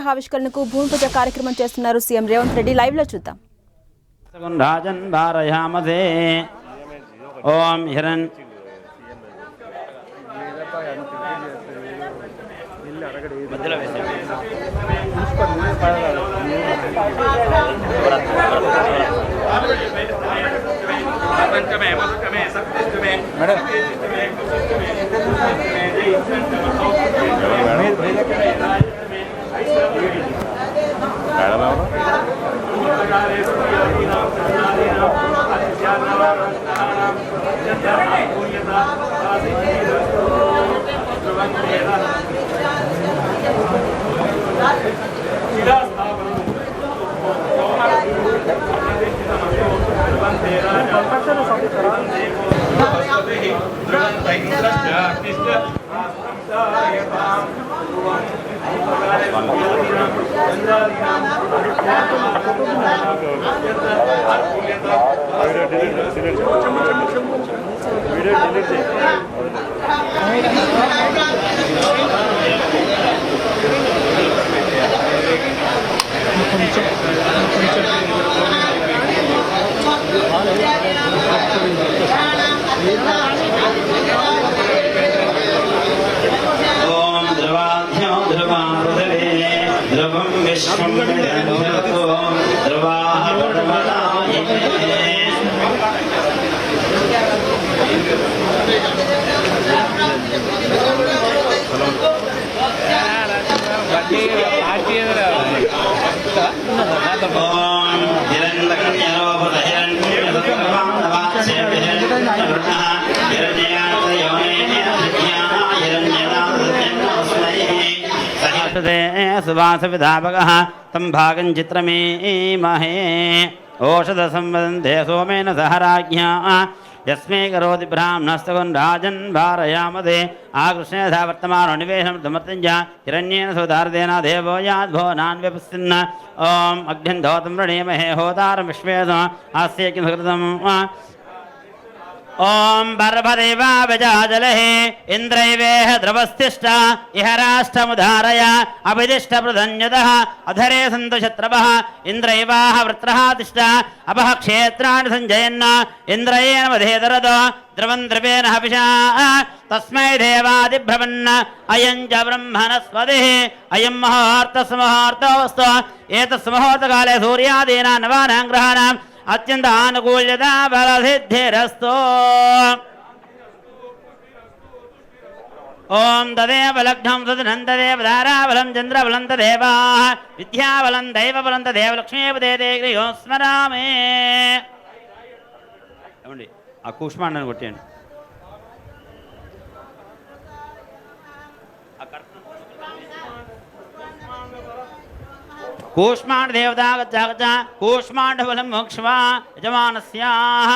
విగ్రహావిష్కరణకు భూమి పూజ కార్యక్రమం చేస్తున్నారు సీఎం రేవంత్ రెడ్డి. లైవ్ లో చూద్దాం. రాజన్ భారయామదే ఓం హిరణ్ మధ్యలో వేసే सुवास विधापकः तं भागं चित्रमीमहे ओषध संवदन्ते सोमेन सह राज्ञा यस्मै करोति ब्राह्मणस्तगुन् राजन् भारयामदे आकृष्णेधा वर्तमानो निवेशं समर्थञ्च हिरण्येन सुधारदेन देवो याद्भो नान्व्यपस्सिन्न ॐ अग्निन्धोतं वृणीमहे होतारं विश्वेदम् आस्य किं सुकृतम् ओम बर्भदेवा विजाजलहे इंद्रैवेह द्रवस्तिष्ठ इह राष्ट्रमुधारय अभिदिष्ट प्रधन्यतः अधरे सन्तु शत्रवः इंद्रैवाह वृत्रः तिष्ठ अपः क्षेत्राणि सञ्जयन् इंद्रयेण वधेदरदो द्रवं द्रवेण हविषा तस्मै देवादिभ्रवन् अयं च ब्रह्मणस्पतिः अयं मुहूर्तस्मुहूर्तोऽस्तु एतस्मुहूर्तकाले सूर्यादीनां नवानां ग्रहाणाम् अत्यंत अनुकूल्यता बलसिद्धिरस्तु ओम तदेव लग्नं तदनं तदेव धाराबलं चन्द्रबलं तदेवाः विद्याबलं दैवबलं तदेव लक्ष्मीपदेते गृहो स्मरामि ఏమండి ఆ కూష్మాండని కొట్టండి कूष्मांड देवता गच्छ कूष्मांड फलं मोक्ष्वा यजमानस्याः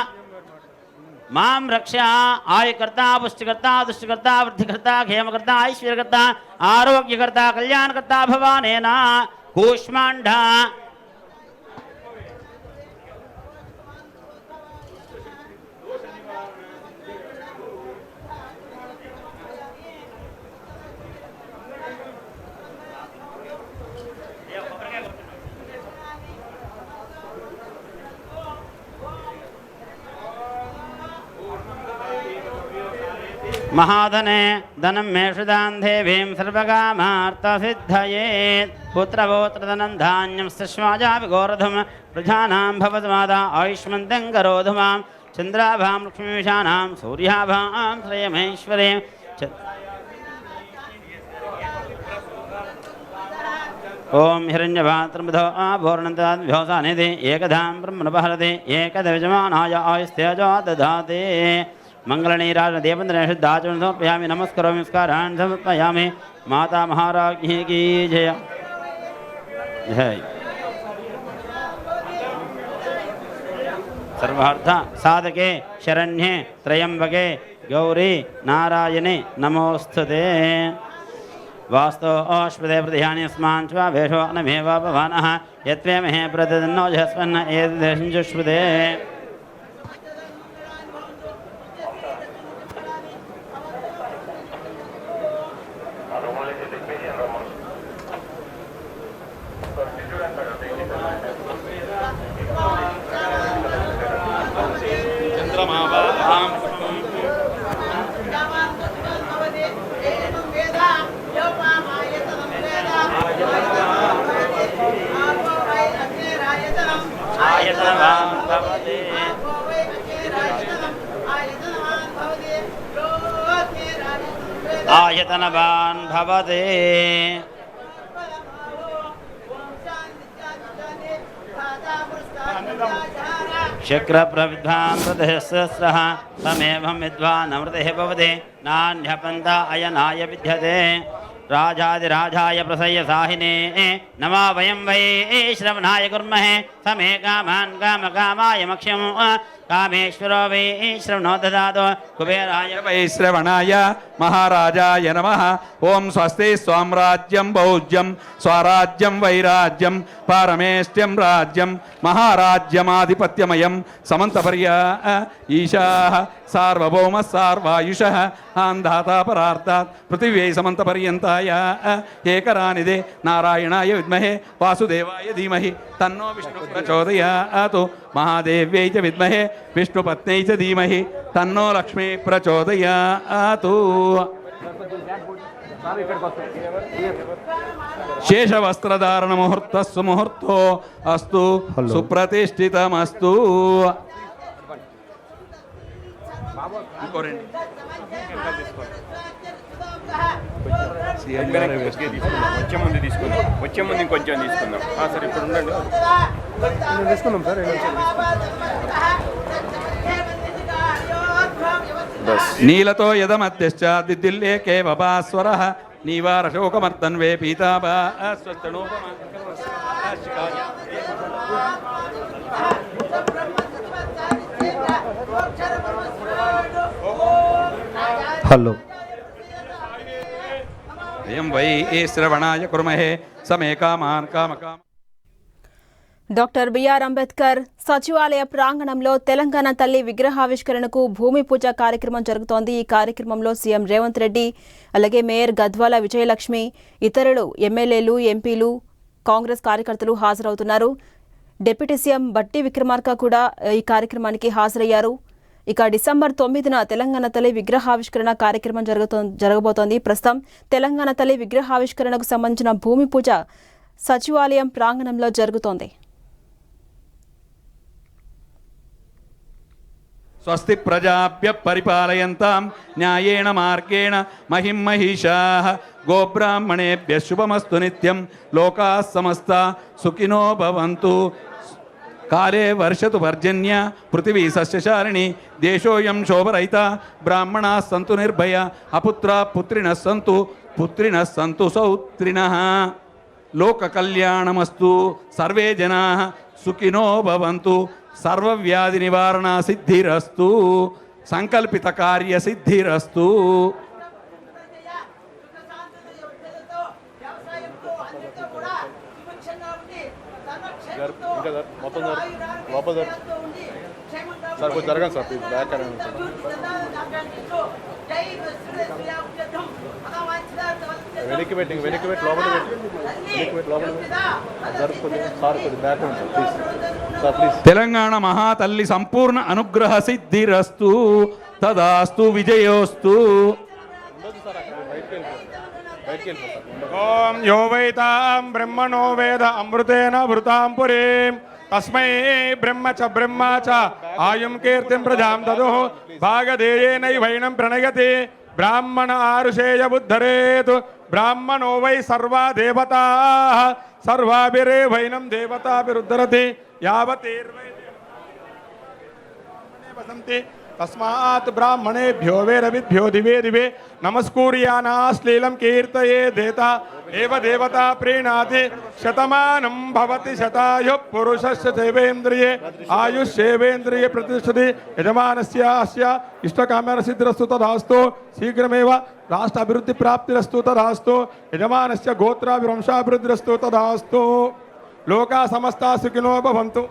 मां रक्षा आयुकर्ता पुष्टिकर्ता दुष्टिकर्ता वृद्धिकर्ता क्षेमकर्ता ऐश्वर्यकर्ता आरोग्यकर्ता कल्याणकर्ता भवानेन कूष्मांड महाधने धनं मेषुदां देवीं सर्वकामार्थसिद्धये पुत्रपौत्रधनं धान्यं सश्वाजाविगोरधं प्रजानां भवद्माता आयुष्मन्तं करोतु मां चन्द्राभां लक्ष्मीशानां सूर्याभां श्रयमेश्वरीं ओम हिरण्यभात्रमधो भोर्णन्ताद्भ्योसानिधि एकधां ब्रह्मणपहरति एकदविजमानाय आयुस्तेजो दधाति मंगलनीराजन देवेंद्र शुद्धाचरण समर्पयामि नमस्करोमि नमस्कारान् समर्पयामि माता महाराज्ञी की जय जय सर्वार्थ साधके शरण्ये त्रयंबके गौरी नारायणे नमोस्तुते वास्तो अश्वदे प्रध्यानि अस्मान् च वेषो अनमेव भवानः यत्वे महे प्रदन्नो जस्वन्न एतदेशंजुष्वदे ఆయతనవాన్ భవతే. శక్రప్రవిద్వాన్ ప్రదహస్రః తమేవం విద్వాన్ అమృతః భవతి నాన్యపంథ అయనాయ విద్యతే. రాజాదిరాజాయ ప్రసయ్య సాహినే నమా వయం వై శ్రవణాయ కుర్మహే సమే కామాన్ కామకామాయ మక్ష్యం కామేశ్వరో వై శ్రవణో దదాతు కుబేరాయ వై శ్రవణాయ మహారాజాయ నమః. ఓం స్వస్తి స్వామ్రాజ్యం భౌజ్యం స్వరాజ్యం వైరాజ్యం పారమేష్ట్యం రాజ్యం మహారాజ్యమాధిపత్యమయం సమంతపర్య ఈశా సార్వభౌమ సార్వాయుషః ఆంధాతా పరార్థాత్ పృథివ్యై సమంతపర్యంతాయ ఏకరానిదే నారాయణాయ విద్మహే వాసుదేవాయ ధీమహి తన్నో విష్ణు ప్రచోదయాతు. మహాదేవ్యై చ విద్మహే విష్ణుపత్న్యై చ ధీమహి తన్నో లక్ష్మీ ప్రచోదయాతు. శేషవస్త్రధారణ ముహూర్త సుముహూర్తో అస్తు సుప్రతిష్ఠితమస్తు. వచ్చే ముందు తీసుకుందాం, వచ్చే ముందు ఇంకొంచెం తీసుకుందాం. సరే ఇప్పుడు ఉండండి, తీసుకుందాం సార్. నీలతో యదమధ్యశ్చ దిద్దిల్లేకే వపాస్వర నీవారశోకమర్తన్వే పీతాభా హలో వయం వై శ్రవణాయ కుర్మహే సమే కామాన్ కామకామ. డాక్టర్ బిఆర్ అంబేద్కర్ సచివాలయ ప్రాంగణంలో తెలంగాణ తల్లి విగ్రహావిష్కరణకు భూమి పూజ కార్యక్రమం జరుగుతోంది. ఈ కార్యక్రమంలో సీఎం రేవంత్ రెడ్డి, అలాగే మేయర్ గద్వాల విజయలక్ష్మి, ఇతరులు ఎమ్మెల్యేలు, ఎంపీలు, కాంగ్రెస్ కార్యకర్తలు హాజరవుతున్నారు. డిప్యూటీ సీఎం బట్టి విక్రమార్క కూడా ఈ కార్యక్రమానికి హాజరయ్యారు. ఇక డిసెంబర్ 9న తెలంగాణ తల్లి విగ్రహావిష్కరణ కార్యక్రమం జరగబోతోంది. ప్రస్తుతం తెలంగాణ తల్లి విగ్రహావిష్కరణకు సంబంధించిన భూమి పూజ సచివాలయం ప్రాంగణంలో జరుగుతోంది. స్వస్తి ప్రజాభ్య పరిపాలయంతాం న్యాయేణ మార్గేణ మహిం మహిషాః గోబ్రాహ్మణేభ్య శుభమస్తు నిత్యం లోకాః సమస్తా సుఖినో భవంతు. కాలే వర్షతు పర్జన్య పృథివీ సస్యశాలిని దేశోయం శోభరహిత బ్రాహ్మణాः సంతు నిర్భయ అపుత్రా పుత్రిణः సంతు పుత్రిణः సంతు సౌత్రిణः. లోక కళ్యాణమస్తు సర్వే జనాః సుఖినో భవంతు. సర్వవ్యాధి నివారణ సిద్ధిరస్తు. సంకల్పిత కార్య సిద్ధిరస్తు. మొత్తం లోపల సార్ కొంచెం జరగండి సార్, ప్లీజ్ బ్యాక్ అనండి సార్. వెనక్కి పెట్టి లోపల జరుపుకొని సార్ కొంచెం బ్యాక్ అనండి sir, please sir please. Telangana మహాతల్లి సంపూర్ణ అనుగ్రహ సిద్ధిరస్తు. తదాస్తు విజయోస్తు. ఓం యో వైతాం బ్రహ్మణో వేద అమృతేన భృతాం పురీం తస్మై బ్రహ్మ చ ఆయుం కీర్తిం ప్రజాం దదుః భాగధేయేనైవైనం ప్రణయతి బ్రాహ్మణ ఆరుషేయ బుద్ధరేతు బ్రాహ్మణో వై సర్వా దేవతాః సర్వాభిరేవైనం దేవతాభిరుద్ధరతి యావతీర్వై వసంతి తస్మాత్ బ్రాహ్మణేభ్యో వేదవిద్భ్యో దివే దివే నమస్కూర్యానాశ్లీలం కీర్తయే దేత ఏవ దేవతా ప్రీణాతి శతమానం భవతి శతాయు పురుషస్య దేవేంద్రియే ఆయుష్యేవేంద్రియే ప్రతిష్టతి యజమానస్య అస్య ఇష్టకామ్యన సిద్ధిరస్తు తదాస్తు శీఘ్రమేవ రాష్ట్ర అభివృద్ధి ప్రాప్తిరస్తు తదాస్తు యజమానస్య గోత్రాభివంశాభివృద్ధిరస్తు తదాస్తు లోకా సమస్తా సుఖినో భవంతు.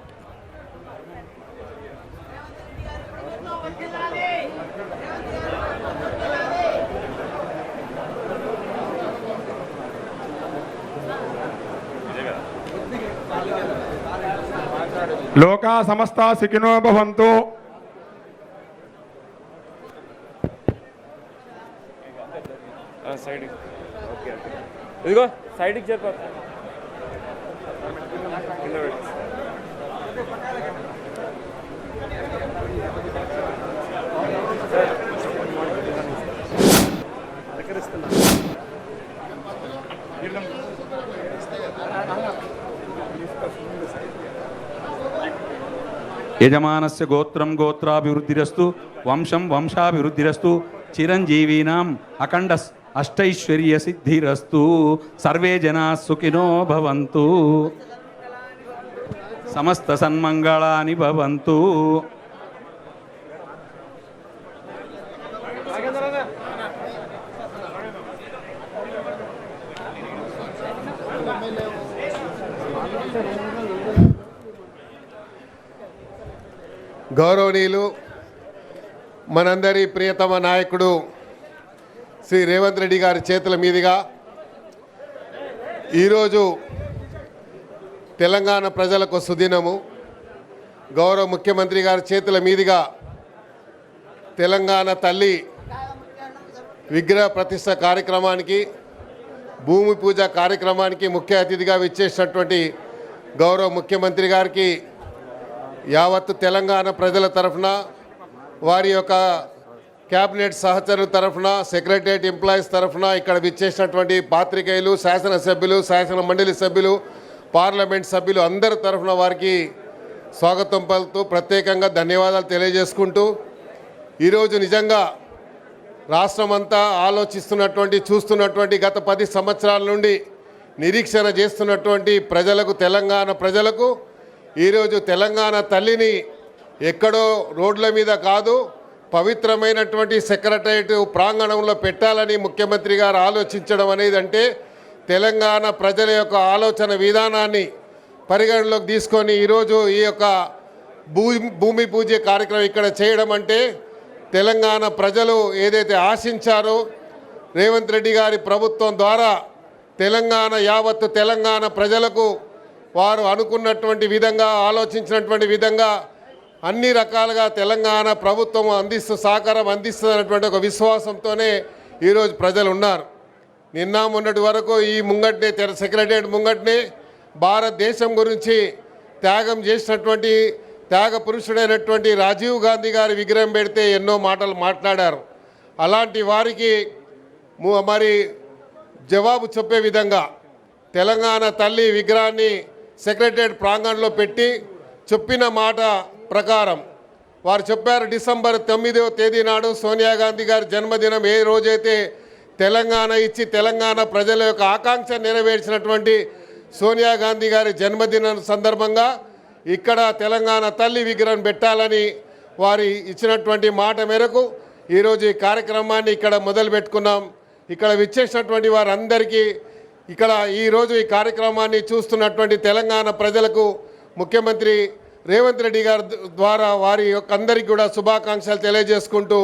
లోకా సమస్తా సుఖినో భవంతు. సైడ్ ఓకే ఇదిగో సైడ్కి చెప్పు. యజమానస్య గోత్రం గోత్రాభివృద్ధిరస్తు వంశం వంశాభివృద్ధిరస్తు చిరంజీవీనాం అఖండ అష్టైశ్వర్య సిద్ధిరస్తు సర్వే జనా సుఖినో భవంతు సమస్త సన్మంగళాని భవంతు. గౌరవనీయులు మనందరి ప్రియతమ నాయకుడు శ్రీ రేవంత్ రెడ్డి గారి చేతుల మీదుగా ఈరోజు తెలంగాణ ప్రజలకు సుదినము. గౌరవ ముఖ్యమంత్రి గారి చేతుల మీదుగా తెలంగాణ తల్లి విగ్రహ ప్రతిష్ఠ కార్యక్రమానికి భూమి పూజ కార్యక్రమానికి ముఖ్య అతిథిగా విచ్చేసినటువంటి గౌరవ ముఖ్యమంత్రి గారికి యావత్తు తెలంగాణ ప్రజల తరఫున, వారి యొక్క క్యాబినెట్ సహచరుల తరఫున, సెక్రటరియట్ ఎంప్లాయీస్ తరఫున, ఇక్కడ విచ్చేసినటువంటి పాత్రికేయులు, శాసనసభ్యులు, శాసన మండలి సభ్యులు, పార్లమెంట్ సభ్యులు అందరి తరఫున వారికి స్వాగతం పలుకుతూ ప్రత్యేకంగా ధన్యవాదాలు తెలియజేసుకుంటూ, ఈరోజు నిజంగా రాష్ట్రమంతా ఆలోచిస్తున్నటువంటి, చూస్తున్నటువంటి, గత 10 సంవత్సరాల నుండి నిరీక్షణ చేస్తున్నటువంటి ప్రజలకు, తెలంగాణ ప్రజలకు ఈరోజు తెలంగాణ తల్లిని ఎక్కడో రోడ్ల మీద కాదు, పవిత్రమైనటువంటి సెక్రటరియట్ ప్రాంగణంలో పెట్టాలని ముఖ్యమంత్రి గారు ఆలోచించడం అనేది అంటే తెలంగాణ ప్రజల యొక్క ఆలోచన విధానాన్ని పరిగణలోకి తీసుకొని ఈరోజు ఈ యొక్క భూమి పూజ కార్యక్రమం ఇక్కడ చేయడం అంటే తెలంగాణ ప్రజలు ఏదైతే ఆశించారో రేవంత్ రెడ్డి గారి ప్రభుత్వం ద్వారా తెలంగాణ యావత్తు తెలంగాణ ప్రజలకు వారు అనుకున్నటువంటి విధంగా, ఆలోచించినటువంటి విధంగా అన్ని రకాలుగా తెలంగాణ ప్రభుత్వం సహకారం అందిస్తున్నటువంటి ఒక విశ్వాసంతోనే ఈరోజు ప్రజలు ఉన్నారు. నిన్న మొన్నటి వరకు ఈ ముంగట్నే సెక్రటరియట్ ముంగట్నే భారతదేశం గురించి త్యాగం చేసినటువంటి త్యాగ పురుషుడైనటువంటి రాజీవ్ గాంధీ గారి విగ్రహం పెడితే ఎన్నో మాటలు మాట్లాడారు. అలాంటి వారికి మరి జవాబు చెప్పే విధంగా తెలంగాణ తల్లి విగ్రహాన్ని సెక్రటరియట్ ప్రాంగణంలో పెట్టి చెప్పిన మాట ప్రకారం వారు చెప్పారు, డిసెంబర్ 9వ తేదీ నాడు సోనియా గాంధీ గారి జన్మదినం, ఏ రోజైతే తెలంగాణ ఇచ్చి తెలంగాణ ప్రజల యొక్క ఆకాంక్ష నెరవేర్చినటువంటి సోనియా గాంధీ గారి జన్మదినం సందర్భంగా ఇక్కడ తెలంగాణ తల్లి విగ్రహం పెట్టాలని వారి ఇచ్చినటువంటి మాట మేరకు ఈరోజు ఈ కార్యక్రమాన్ని ఇక్కడ మొదలు పెట్టుకున్నాం. ఇక్కడ విచ్చేసినటువంటి వారందరికీ, ఇక్కడ ఈరోజు ఈ కార్యక్రమాన్ని చూస్తున్నటువంటి తెలంగాణ ప్రజలకు ముఖ్యమంత్రి రేవంత్ రెడ్డి గారి ద్వారా వారి యొక్క అందరికీ కూడా శుభాకాంక్షలు తెలియజేసుకుంటూ,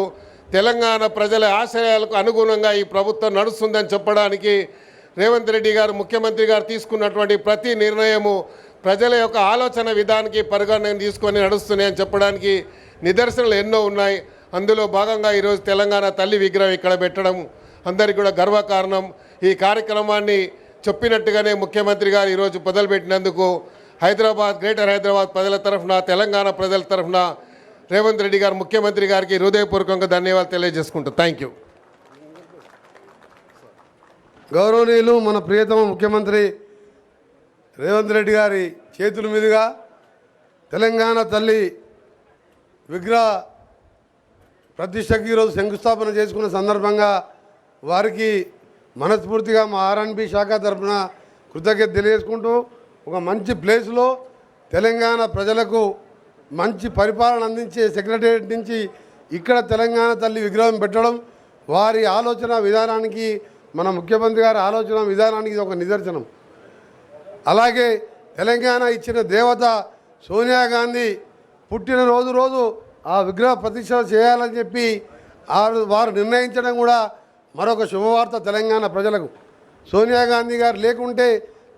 తెలంగాణ ప్రజల ఆశయాలకు అనుగుణంగా ఈ ప్రభుత్వం నడుస్తుందని చెప్పడానికి రేవంత్ రెడ్డి గారు ముఖ్యమంత్రి గారు తీసుకున్నటువంటి ప్రతి నిర్ణయము ప్రజల యొక్క ఆలోచన విధానానికి పరిగణన తీసుకొని నడుస్తున్నాయని చెప్పడానికి నిదర్శనలు ఎన్నో ఉన్నాయి. అందులో భాగంగా ఈరోజు తెలంగాణ తల్లి విగ్రహం ఇక్కడ పెట్టడం అందరికీ కూడా గర్వకారణం. ఈ కార్యక్రమాన్ని చెప్పినట్టుగానే ముఖ్యమంత్రి గారు ఈరోజు మొదలుపెట్టినందుకు గ్రేటర్ హైదరాబాద్ ప్రజల తరఫున, తెలంగాణ ప్రజల తరఫున రేవంత్ రెడ్డి గారు ముఖ్యమంత్రి గారికి హృదయపూర్వకంగా ధన్యవాదాలు తెలియజేసుకుంటాం. Thank you. గౌరవనీయులు మన ప్రియతమ ముఖ్యమంత్రి రేవంత్ రెడ్డి గారి చేతుల మీదుగా తెలంగాణ తల్లి విగ్రహ ప్రతిష్టకి ఈరోజు శంకుస్థాపన చేసుకున్న సందర్భంగా వారికి మనస్ఫూర్తిగా మా ఆర్ఎన్బి శాఖ తరఫున కృతజ్ఞత తెలియజేసుకుంటూ, ఒక మంచి ప్లేస్లో తెలంగాణ ప్రజలకు మంచి పరిపాలన అందించే సెక్రటరియట్ నుంచి ఇక్కడ తెలంగాణ తల్లి విగ్రహం పెట్టడం వారి ఆలోచన విధానానికి, మన ముఖ్యమంత్రి గారి ఆలోచన విధానానికి ఇది ఒక నిదర్శనం. అలాగే తెలంగాణ ఇచ్చిన దేవత సోనియా గాంధీ పుట్టినరోజు ఆ విగ్రహ ప్రతిష్ఠ చేయాలని చెప్పి వారు నిర్ణయించడం కూడా మరొక శుభవార్త తెలంగాణ ప్రజలకు. సోనియా గాంధీ గారు లేకుంటే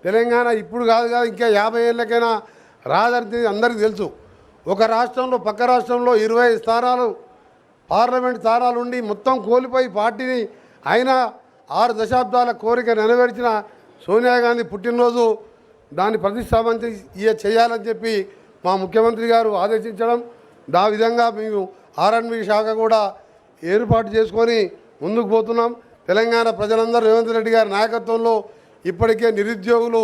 తెలంగాణ ఇప్పుడు కాదు ఇంకా 50 ఏళ్ళకైనా రాజনীతి అందరికీ తెలుసు. ఒక రాష్ట్రంలో పక్క రాష్ట్రంలో 20 స్థానాలు పార్లమెంట్ స్థానాలు ఉండి మొత్తం కోల్పోయి పార్టీని అయినా 6 దశాబ్దాల కోరిక నెరవేర్చిన సోనియా గాంధీ పుట్టినరోజు దాన్ని ప్రతిష్టాపన చేయాలని చెప్పి మా ముఖ్యమంత్రి గారు ఆదేశించడం, ఆ విధంగా మేము R&B శాఖ కూడా ఏర్పాటు చేసుకొని ముందుకు పోతున్నాం. తెలంగాణ ప్రజలందరూ రేవంత్ రెడ్డి గారి నాయకత్వంలో ఇప్పటికే నిరుద్యోగులు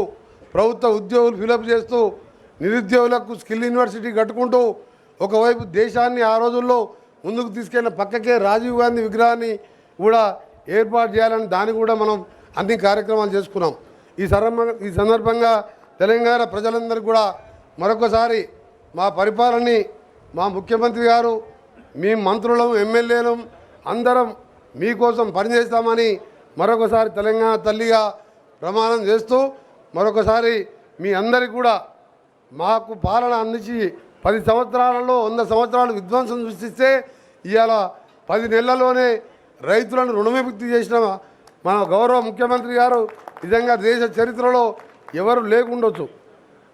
ప్రభుత్వ ఉద్యోగులు ఫిలప్ చేస్తూ నిరుద్యోగులకు స్కిల్ యూనివర్సిటీ కట్టుకుంటూ ఒకవైపు దేశాన్ని ఆ రోజుల్లో ముందుకు తీసుకెళ్ళిన పక్కకే రాజీవ్ గాంధీ విగ్రహాన్ని కూడా ఏర్పాటు చేయాలని దాన్ని కూడా మనం అన్ని కార్యక్రమాలు చేసుకున్నాం. ఈ సందర్భంగా తెలంగాణ ప్రజలందరికీ కూడా మరొకసారి మా పరిపాలనని మా ముఖ్యమంత్రి గారు మీ మంత్రులం ఎమ్మెల్యేలం అందరం మీకోసం పనిచేస్తామని మరొకసారి తెలంగాణ తల్లిగా ప్రమాణం చేస్తూ మరొకసారి మీ అందరికీ కూడా మాకు పాలన అందించి 10 సంవత్సరాలలో 100 సంవత్సరాలు విధ్వంసం సృష్టిస్తే ఇవాళ 10 నెలల్లోనే రైతులను రుణవిముక్తి చేసిన మన గౌరవ ముఖ్యమంత్రి గారు నిజంగా దేశ చరిత్రలో ఎవరు లేకుండొచ్చు.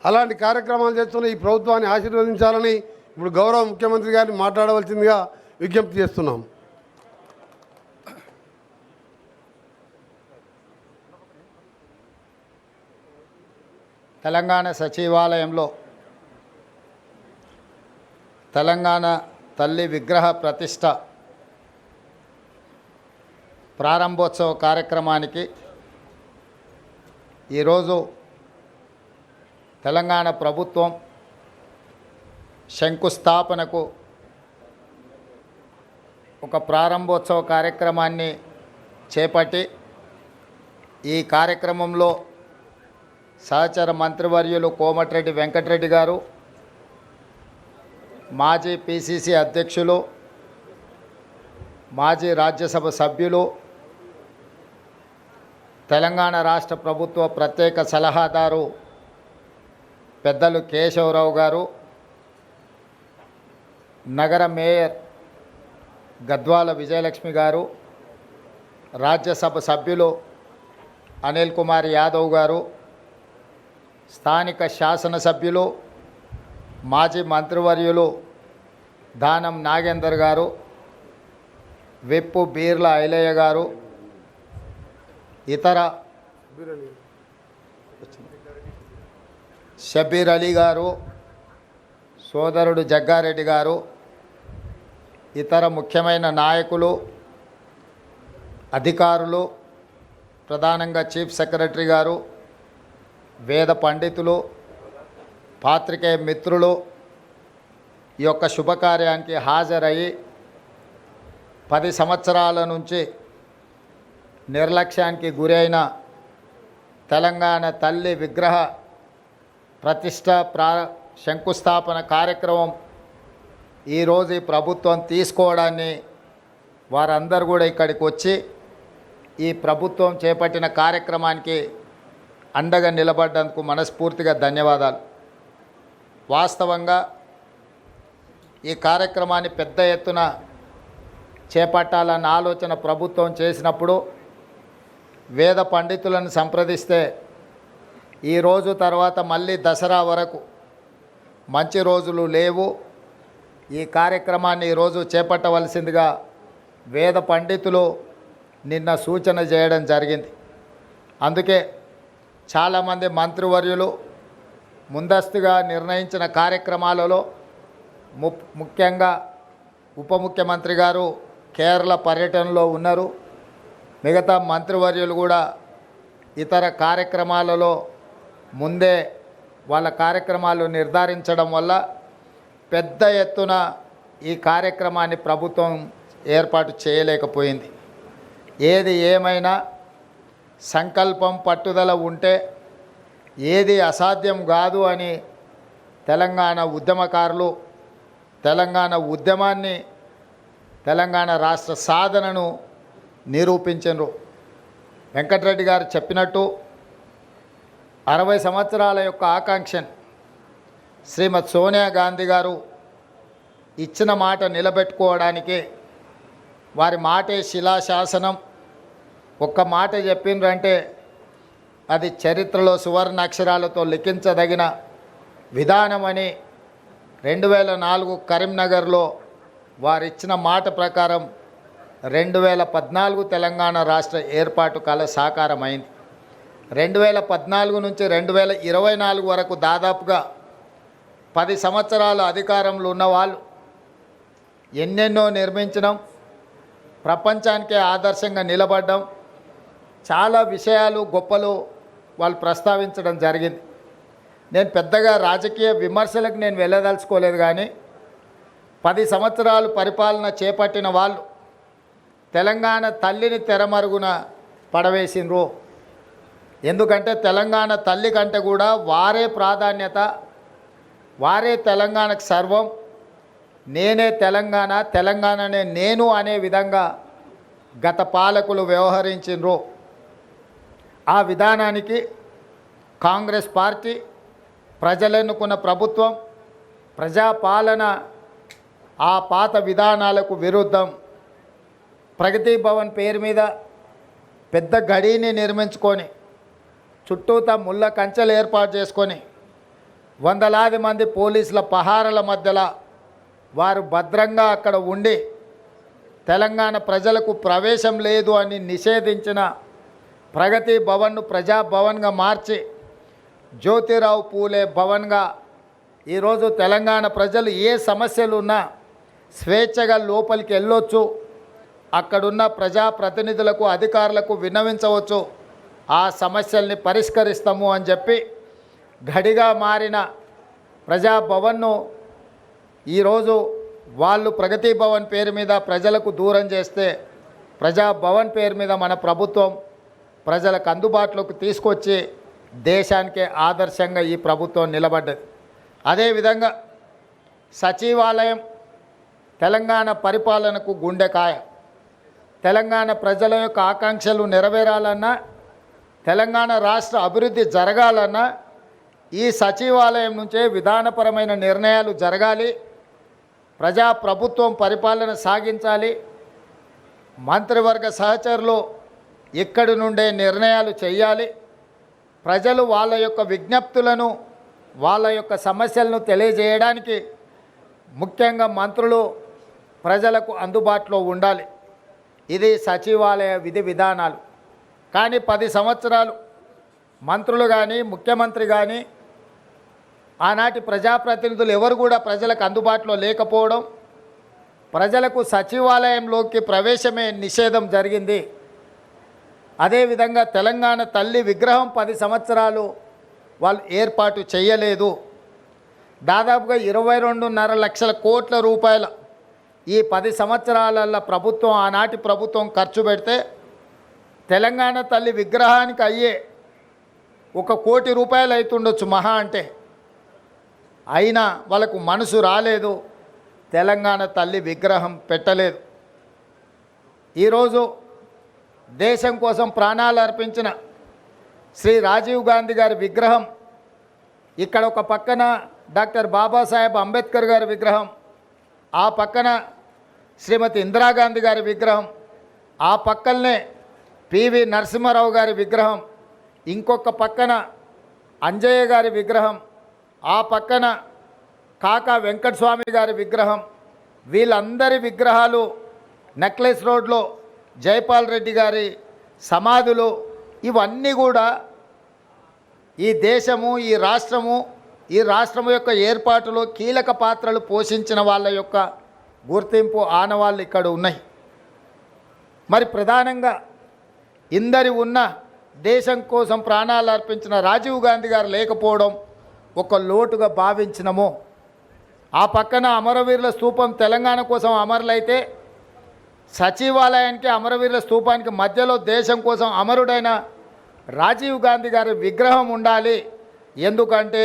అలాంటి కార్యక్రమాలు చేస్తున్న ఈ ప్రభుత్వాన్ని ఆశీర్వదించాలని ఇప్పుడు గౌరవ ముఖ్యమంత్రి గారిని మాట్లాడవలసిందిగా విజ్ఞప్తి చేస్తున్నాం. తెలంగాణ సచివాలయంలో తెలంగాణ తల్లి విగ్రహ ప్రతిష్ట ప్రారంభోత్సవ కార్యక్రమానికి ఈరోజు తెలంగాణ ప్రభుత్వం శంకుస్థాపనకు ఒక ప్రారంభోత్సవ కార్యక్రమాన్ని చేపట్టి ఈ కార్యక్రమంలో సహచర మంత్రివర్యులు కోమటిరెడ్డి వెంకటరెడ్డి గారు, మాజీ పిసిసి అధ్యక్షులు, మాజీ రాజ్యసభ సభ్యులు, తెలంగాణ రాష్ట్ర ప్రభుత్వ ప్రత్యేక సలహాదారు పెద్దలు కేశవరావు గారు, నగర మేయర్ గద్వాల విజయలక్ష్మి గారు, రాజ్యసభ సభ్యులు అనిల్ కుమార్ యాదవ్ గారు, స్థానిక శాసనసభ్యులు మాజీ మంత్రివర్యులు దానం నాగేందర్ గారు, విప్పు బీర్ల ఐలయ్య గారు, ఇతర షబీర్ అలీ గారు, సోదరుడు జగ్గారెడ్డి గారు, ఇతర ముఖ్యమైన నాయకులు, అధికారులు, ప్రధానంగా చీఫ్ సెక్రటరీ గారు, వేద పండితులు, పాత్రికేయ మిత్రులు ఈ యొక్క శుభకార్యానికి హాజరయ్యి 10 సంవత్సరాల నుంచి నిర్లక్ష్యానికి గురైన తెలంగాణ తల్లి విగ్రహ ప్రతిష్ట శంకుస్థాపన కార్యక్రమం ఈరోజు ఈ ప్రభుత్వం తీసుకోవడాన్ని వారందరూ కూడా ఇక్కడికి వచ్చి ఈ ప్రభుత్వం చేపట్టిన కార్యక్రమానికి అండగా నిలబడ్డందుకు మనస్ఫూర్తిగా ధన్యవాదాలు. వాస్తవంగా ఈ కార్యక్రమాన్ని పెద్ద ఎత్తున చేపట్టాలన్న ఆలోచన ప్రభుత్వం చేసినప్పుడు వేద పండితులను సంప్రదిస్తే ఈరోజు తర్వాత మళ్ళీ దసరా వరకు మంచి రోజులు లేవు, ఈ కార్యక్రమాన్ని ఈరోజు చేపట్టవలసిందిగా వేద పండితులు నిన్న సూచన చేయడం జరిగింది. అందుకే చాలామంది మంత్రివర్యులు ముందస్తుగా నిర్ణయించిన కార్యక్రమాలలో ముఖ్యంగా ఉప ముఖ్యమంత్రి గారు కేరళ పర్యటనలో ఉన్నారు. మిగతా మంత్రివర్యులు కూడా ఇతర కార్యక్రమాలలో ముందే వాళ్ళ కార్యక్రమాలు నిర్ధారించడం వల్ల పెద్ద ఎత్తున ఈ కార్యక్రమాన్ని ప్రభుత్వం ఏర్పాటు చేయలేకపోయింది. ఏది ఏమైనా సంకల్పం పట్టుదల ఉంటే ఏది అసాధ్యం కాదు అని తెలంగాణ ఉద్యమకారులు తెలంగాణ ఉద్యమాన్ని తెలంగాణ రాష్ట్ర సాధనను నిరూపించారు. వెంకటరెడ్డి గారు చెప్పినట్టు 60 సంవత్సరాల యొక్క ఆకాంక్ష శ్రీమతి సోనియా గాంధీ గారు ఇచ్చిన మాట నిలబెట్టుకోవడానికి వారి మాటే శిలాశాసనం. ఒక్క మాట చెప్పిండ్రంటే అది చరిత్రలో సువర్ణ అక్షరాలతో లిఖించదగిన విధానమని 2004 కరీంనగర్లో వారిచ్చిన మాట ప్రకారం 2014 తెలంగాణ రాష్ట్ర ఏర్పాటు కల సాకారమైంది. 2014 నుంచి 2024 వరకు దాదాపుగా 10 సంవత్సరాల అధికారంలో ఉన్న వాళ్ళు ఎన్నెన్నో నిర్మించడం, ప్రపంచానికే ఆదర్శంగా నిలబడడం, చాలా విషయాలు గొప్పలు వాళ్ళు ప్రస్తావించడం జరిగింది. నేను పెద్దగా రాజకీయ విమర్శలకు నేను వెళ్ళదలుచుకోలేదు, కానీ 10 సంవత్సరాలు పరిపాలన చేపట్టిన వాళ్ళు తెలంగాణ తల్లిని తెరమరుగున పడవేసినరు. ఎందుకంటే తెలంగాణ తల్లి కంటే కూడా వారే ప్రాధాన్యత, వారే తెలంగాణకు సర్వం, నేనే తెలంగాణ, తెలంగాణనే నేను అనే విధంగా గత పాలకులు వ్యవహరించినరు. ఆ విధానానికి కాంగ్రెస్ పార్టీ, ప్రజలెన్నుకున్న ప్రభుత్వం, ప్రజాపాలన ఆ పాత విధానాలకు విరుద్ధం ప్రగతి భవన్ పేరు మీద పెద్ద గడిని నిర్మించుకొని చుట్టూతా ముళ్ళ కంచెలు ఏర్పాటు చేసుకొని వందలాది మంది పోలీసుల పహారాల మధ్యలో వారు భద్రంగా అక్కడ ఉండి తెలంగాణ ప్రజలకు ప్రవేశం లేదు అని నిషేధించిన ప్రగతి భవన్ను ప్రజాభవన్గా మార్చి జ్యోతిరావు పూలే భవన్గా ఈరోజు తెలంగాణ ప్రజలు ఏ సమస్యలు ఉన్నా స్వేచ్ఛగా లోపలికి వెళ్ళొచ్చు, అక్కడున్న ప్రజాప్రతినిధులకు అధికారులకు విన్నవించవచ్చు, ఆ సమస్యల్ని పరిష్కరిస్తాము అని చెప్పి గడిగా మారిన ప్రజాభవన్ను ఈరోజు వాళ్ళు ప్రగతి భవన్ పేరు మీద ప్రజలకు దూరం చేస్తే ప్రజాభవన్ పేరు మీద మన ప్రభుత్వం ప్రజలకు అందుబాటులోకి తీసుకొచ్చి దేశానికే ఆదర్శంగా ఈ ప్రభుత్వం నిలబడ్డది. అదేవిధంగా సచివాలయం తెలంగాణ పరిపాలనకు గుండెకాయ. తెలంగాణ ప్రజల యొక్క ఆకాంక్షలు నెరవేరాలన్నా, తెలంగాణ రాష్ట్ర అభివృద్ధి జరగాలన్నా ఈ సచివాలయం నుంచే విధానపరమైన నిర్ణయాలు జరగాలి, ప్రజాప్రభుత్వం పరిపాలన సాగించాలి, మంత్రివర్గ సహచరులు ఇక్కడి నుండే నిర్ణయాలు చేయాలి, ప్రజలు వాళ్ళ యొక్క విజ్ఞప్తులను, వాళ్ళ యొక్క సమస్యలను తెలియజేయడానికి ముఖ్యంగా మంత్రులు ప్రజలకు అందుబాటులో ఉండాలి. ఇది సచివాలయ విధి విధానాలు. కానీ 10 సంవత్సరాలు మంత్రులు కానీ, ముఖ్యమంత్రి కానీ, ఆనాటి ప్రజాప్రతినిధులు ఎవరు కూడా ప్రజలకు అందుబాటులో లేకపోవడం, ప్రజలకు సచివాలయంలోకి ప్రవేశమే నిషేధం జరిగింది. అదేవిధంగా తెలంగాణ తల్లి విగ్రహం 10 సంవత్సరాలు వాళ్ళు ఏర్పాటు చేయలేదు. దాదాపుగా 22.5 లక్షల కోట్ల రూపాయల ఈ 10 సంవత్సరాల ప్రభుత్వం, ఆనాటి ప్రభుత్వం ఖర్చు పెడితే తెలంగాణ తల్లి విగ్రహానికి అయ్యే 1 కోటి రూపాయలు అవుతుండొచ్చు మహా అంటే. అయినా వాళ్ళకు మనసు రాలేదు, తెలంగాణ తల్లి విగ్రహం పెట్టలేదు. ఈరోజు దేశం కోసం ప్రాణాలు అర్పించిన శ్రీ రాజీవ్ గాంధీ గారి విగ్రహం ఇక్కడ ఒక పక్కన, డాక్టర్ బాబాసాహెబ్ అంబేద్కర్ గారి విగ్రహం ఆ పక్కన, శ్రీమతి ఇందిరాగాంధీ గారి విగ్రహం ఆ పక్కనే, పివి నరసింహారావు గారి విగ్రహం ఇంకొక పక్కన, అంజయ్య గారి విగ్రహం ఆ పక్కన, కాకా వెంకటస్వామి గారి విగ్రహం, వీళ్ళందరి విగ్రహాలు నెక్లెస్ రోడ్లో జైపాల్ రెడ్డి గారి సమాధులు, ఇవన్నీ కూడా ఈ దేశము, ఈ రాష్ట్రము యొక్క ఏర్పాటులో కీలక పాత్రలు పోషించిన వాళ్ళ యొక్క గుర్తింపు ఆనవాళ్ళు ఇక్కడ ఉన్నాయి. మరి ప్రధానంగా ఇందరి ఉన్న దేశం కోసం ప్రాణాలు అర్పించిన రాజీవ్ గాంధీ గారు లేకపోవడం ఒక లోటుగా భావించినము. ఆ పక్కన అమరవీరుల స్తూపం తెలంగాణ కోసం అమరులైతే సచివాలయానికి అమరవీరుల స్తూపానికి మధ్యలో దేశం కోసం అమరుడైన రాజీవ్ గాంధీ గారి విగ్రహం ఉండాలి. ఎందుకంటే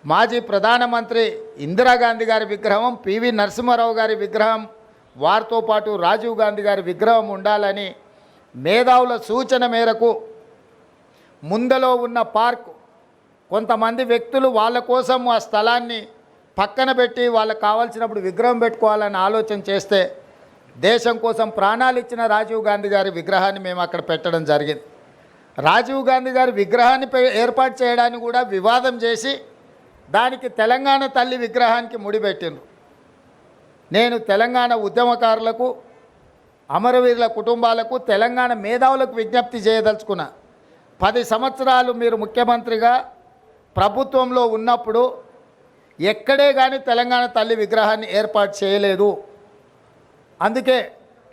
మాజీ ప్రధానమంత్రి ఇందిరాగాంధీ గారి విగ్రహం, పివి నరసింహారావు గారి విగ్రహం, వారితో పాటు రాజీవ్ గాంధీ గారి విగ్రహం ఉండాలని మేధావుల సూచన మేరకు ముందలో ఉన్న పార్కు కొంతమంది వ్యక్తులు వాళ్ళ కోసం ఆ స్థలాన్ని పక్కన పెట్టి వాళ్ళకు కావాల్సినప్పుడు విగ్రహం పెట్టుకోవాలని ఆలోచన చేస్తే దేశం కోసం ప్రాణాలు ఇచ్చిన రాజీవ్ గాంధీ గారి విగ్రహాన్ని మేము అక్కడ పెట్టడం జరిగింది. రాజీవ్ గాంధీ గారి విగ్రహాన్ని ఏర్పాటు చేయడానికి కూడా వివాదం చేసి దానికి తెలంగాణ తల్లి విగ్రహానికి ముడిపెట్టిండ్రు. నేను తెలంగాణ ఉద్యమకారులకు, అమరవీరుల కుటుంబాలకు, తెలంగాణ మేధావులకు విజ్ఞప్తి చేయదలుచుకున్నా. 10 సంవత్సరాలు మీరు ముఖ్యమంత్రిగా ప్రభుత్వంలో ఉన్నప్పుడు ఎక్కడే కానీ తెలంగాణ తల్లి విగ్రహాన్ని ఏర్పాటు చేయలేదు. అందుకే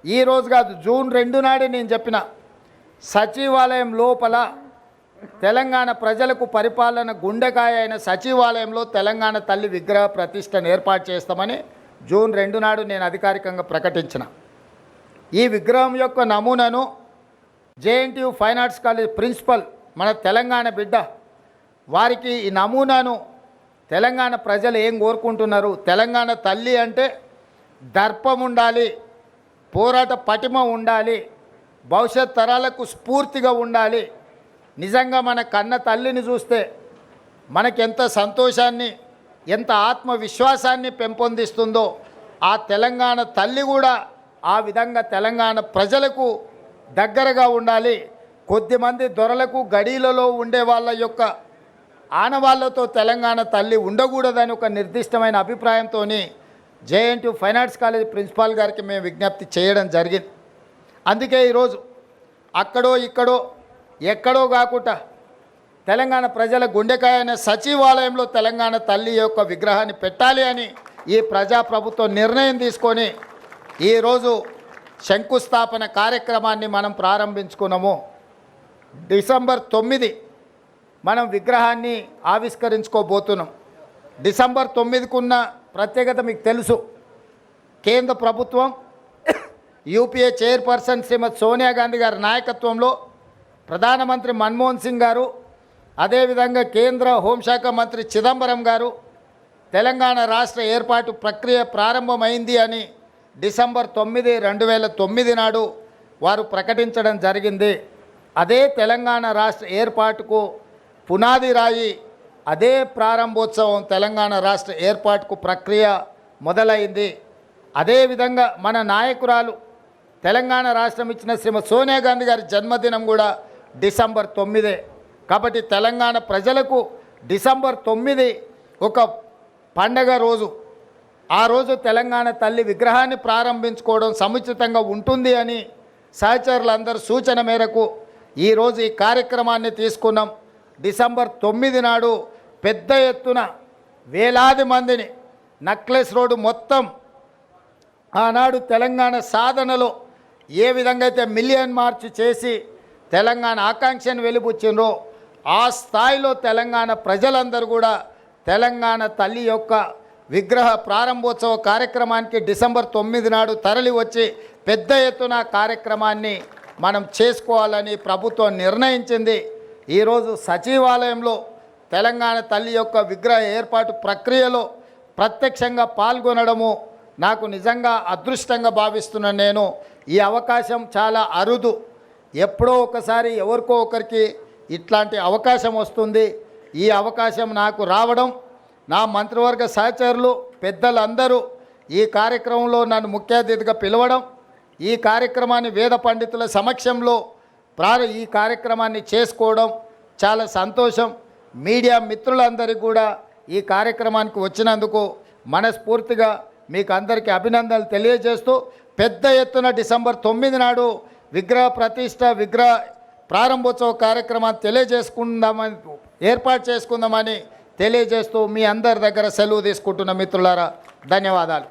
ఈరోజు కాదు, జూన్ 2 నాడే నేను చెప్పిన సచివాలయం లోపల తెలంగాణ ప్రజలకు పరిపాలన గుండెకాయ అయిన సచివాలయంలో తెలంగాణ తల్లి విగ్రహ ప్రతిష్టను ఏర్పాటు చేస్తామని జూన్ 2 నాడు నేను అధికారికంగా ప్రకటించిన. ఈ విగ్రహం యొక్క నమూనాను JNTU fine arts college principal మన తెలంగాణ బిడ్డ వారికి ఈ నమూనాను తెలంగాణ ప్రజలు ఏం కోరుకుంటున్నారు, తెలంగాణ తల్లి అంటే దర్పం ఉండాలి, పోరాట పటిమ ఉండాలి, భవిష్యత్ తరాలకు స్ఫూర్తిగా ఉండాలి. నిజంగా మన కన్న తల్లిని చూస్తే మనకెంత సంతోషాన్ని, ఎంత ఆత్మవిశ్వాసాన్ని పెంపొందిస్తుందో ఆ తెలంగాణ తల్లి కూడా ఆ విధంగా తెలంగాణ ప్రజలకు దగ్గరగా ఉండాలి. కొద్దిమంది దొరలకు గడీలలో ఉండే వాళ్ళ యొక్క ఆనవాళ్లతో తెలంగాణ తల్లి ఉండకూడదని ఒక నిర్దిష్టమైన అభిప్రాయంతో JNTU fine arts college principal గారికి మేము విజ్ఞప్తి చేయడం జరిగింది. అందుకే ఈరోజు అక్కడో ఇక్కడో ఎక్కడో కాకుండా తెలంగాణ ప్రజల గుండెకాయ అయిన సచివాలయంలో తెలంగాణ తల్లి యొక్క విగ్రహాన్ని పెట్టాలి అని ఈ ప్రజాప్రభుత్వం నిర్ణయం తీసుకొని ఈరోజు శంకుస్థాపన కార్యక్రమాన్ని మనం ప్రారంభించుకున్నాము. డిసెంబర్ 9 మనం విగ్రహాన్ని ఆవిష్కరించుకోబోతున్నాం. డిసెంబర్ 9కున్న ప్రత్యేకత మీకు తెలుసు. కేంద్ర ప్రభుత్వం యూపీఏ చైర్పర్సన్ శ్రీమతి సోనియా గాంధీ గారి నాయకత్వంలో ప్రధానమంత్రి మన్మోహన్ సింగ్ గారు, అదేవిధంగా కేంద్ర హోంశాఖ మంత్రి చిదంబరం గారు తెలంగాణ రాష్ట్ర ఏర్పాటు ప్రక్రియ ప్రారంభమైంది అని డిసెంబర్ 9, 2009 నాడు వారు ప్రకటించడం జరిగింది. అదే తెలంగాణ రాష్ట్ర ఏర్పాటుకు పునాది రాయి, అదే ప్రారంభోత్సవం తెలంగాణ రాష్ట్ర ఏర్పాటుకు ప్రక్రియ మొదలైంది. అదేవిధంగా మన నాయకురాలు తెలంగాణ రాష్ట్రం ఇచ్చిన శ్రీమతి సోనియా గాంధీ గారి జన్మదినం కూడా డిసెంబర్ 9. కాబట్టి తెలంగాణ ప్రజలకు డిసెంబర్ 9 ఒక పండగ రోజు. ఆ రోజు తెలంగాణ తల్లి విగ్రహాన్ని ప్రారంభించుకోవడం సముచితంగా ఉంటుంది అని సహచరులందరూ సూచన మేరకు ఈరోజు ఈ కార్యక్రమాన్ని తీసుకున్నాం. డిసెంబర్ 9 నాడు పెద్ద ఎత్తున వేలాది మందిని నక్లెస్ రోడ్డు మొత్తం ఆనాడు తెలంగాణ సాధనలో ఏ విధంగా అయితే మిలియన్ మార్చ్ చేసి తెలంగాణ ఆకాంక్షను వెలిబుచ్చిండ్రో ఆ స్థాయిలో తెలంగాణ ప్రజలందరూ కూడా తెలంగాణ తల్లి యొక్క విగ్రహ ప్రారంభోత్సవ కార్యక్రమానికి డిసెంబర్ 9 నాడు తరలి వచ్చి పెద్ద ఎత్తున కార్యక్రమాన్ని మనం చేసుకోవాలని ప్రభుత్వం నిర్ణయించింది. ఈరోజు సచివాలయంలో తెలంగాణ తల్లి యొక్క విగ్రహ ఏర్పాటు ప్రక్రియలో ప్రత్యక్షంగా పాల్గొనడము నాకు నిజంగా అదృష్టంగా భావిస్తున్నాను. నేను ఈ అవకాశం చాలా అరుదు. ఎప్పుడో ఒకసారి ఎవరికో ఒకరికి ఇట్లాంటి అవకాశం వస్తుంది. ఈ అవకాశం నాకు రావడం, నా మంత్రివర్గ సహచరులు పెద్దలందరూ ఈ కార్యక్రమంలో నన్ను ముఖ్య అతిథిగా పిలవడం, ఈ కార్యక్రమాన్ని వేద పండితుల సమక్షంలో ఈ కార్యక్రమాన్ని చేసుకోవడం చాలా సంతోషం. మీడియా మిత్రులందరికీ కూడా ఈ కార్యక్రమానికి వచ్చినందుకు మనస్ఫూర్తిగా మీకు అందరికీ అభినందనలు తెలియజేస్తూ పెద్ద ఎత్తున డిసెంబర్ 9 నాడు విగ్రహ ప్రతిష్ట, విగ్రహ ప్రారంభోత్సవ కార్యక్రమాన్ని ఏర్పాటు చేసుకుందామని తెలియజేస్తూ మీ అందరి దగ్గర సెలవు తీసుకుంటున్న మిత్రులారా, ధన్యవాదాలు.